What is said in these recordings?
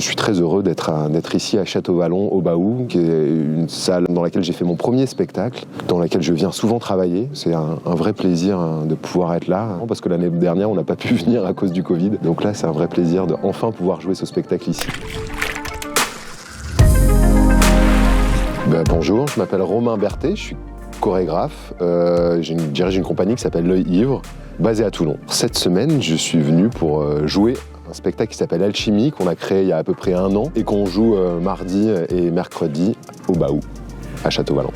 suis très heureux d'être ici à Château-Vallon, au Baou, qui est une salle dans laquelle j'ai fait mon premier spectacle, dans laquelle je viens souvent travailler. C'est un vrai plaisir de pouvoir être là, parce que l'année dernière, on n'a pas pu venir à cause du Covid. Donc là, c'est un vrai plaisir de enfin pouvoir jouer ce spectacle ici. Bonjour, je m'appelle Romain Berthet, je suis chorégraphe. Je dirige une compagnie qui s'appelle L'Œil Ivre, basée à Toulon. Cette semaine, je suis venu pour jouer un spectacle qui s'appelle Alchimie, qu'on a créé il y a à peu près 1 an et qu'on joue mardi et mercredi au Baou, à Château-Vallon.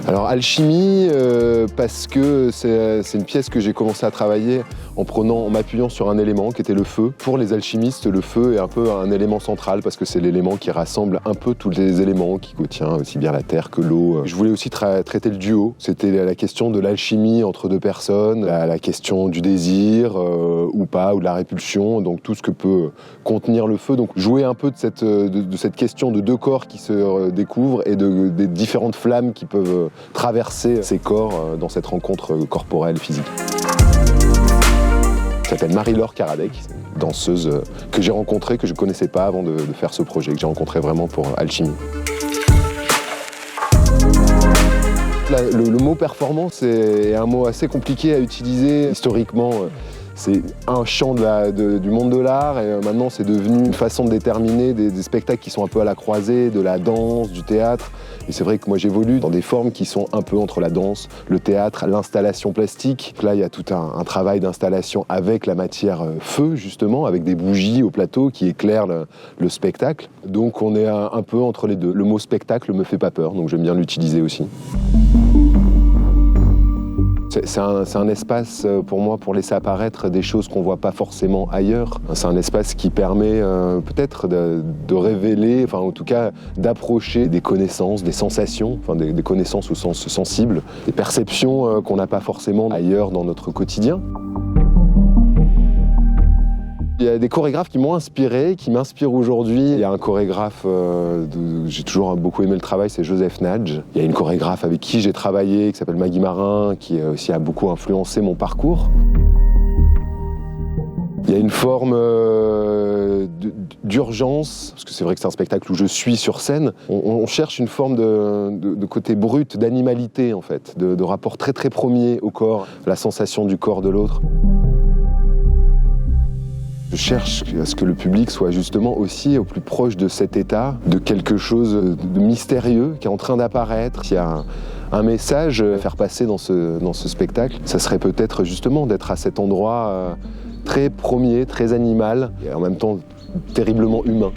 Alors Alchimie, parce que c'est une pièce que j'ai commencé à travailler en m'appuyant sur un élément qui était le feu. Pour les alchimistes, le feu est un peu un élément central parce que c'est l'élément qui rassemble un peu tous les éléments, qui contient aussi bien la terre que l'eau. Je voulais aussi traiter le duo. C'était la question de l'alchimie entre 2 personnes, la question du désir ou pas, ou de la répulsion, donc tout ce que peut contenir le feu. Donc jouer un peu de cette question de 2 corps qui se découvrent et des différentes flammes qui peuvent traverser ces corps dans cette rencontre corporelle, physique. Elle s'appelle Marie-Laure Karadec, danseuse que j'ai rencontrée, que je ne connaissais pas avant de faire ce projet, que j'ai rencontré vraiment pour Alchimie. Le mot performance est un mot assez compliqué à utiliser. Historiquement, c'est un champ du monde de l'art et maintenant c'est devenu une façon de déterminer des spectacles qui sont un peu à la croisée de la danse, du théâtre. Et c'est vrai que moi j'évolue dans des formes qui sont un peu entre la danse, le théâtre, l'installation plastique. Là il y a tout un travail d'installation avec la matière feu justement, avec des bougies au plateau qui éclairent le spectacle. Donc on est un peu entre les deux. Le mot spectacle me fait pas peur, donc j'aime bien l'utiliser aussi. C'est un espace pour moi pour laisser apparaître des choses qu'on ne voit pas forcément ailleurs. C'est un espace qui permet peut-être de révéler, enfin en tout cas d'approcher des connaissances, des sensations, enfin des connaissances au sens sensible, des perceptions qu'on n'a pas forcément ailleurs dans notre quotidien. Il y a des chorégraphes qui m'ont inspiré, qui m'inspirent aujourd'hui. Il y a un chorégraphe, j'ai toujours beaucoup aimé le travail, c'est Joseph Nadj. Il y a une chorégraphe avec qui j'ai travaillé, qui s'appelle Maggie Marin, qui aussi a beaucoup influencé mon parcours. Il y a une forme d'urgence, parce que c'est vrai que c'est un spectacle où je suis sur scène. On cherche une forme de côté brut, d'animalité en fait, de rapport très très premier au corps, la sensation du corps de l'autre. Je cherche à ce que le public soit justement aussi au plus proche de cet état, de quelque chose de mystérieux qui est en train d'apparaître. S'il y a un message à faire passer dans ce spectacle, ça serait peut-être justement d'être à cet endroit très premier, très animal et en même temps terriblement humain.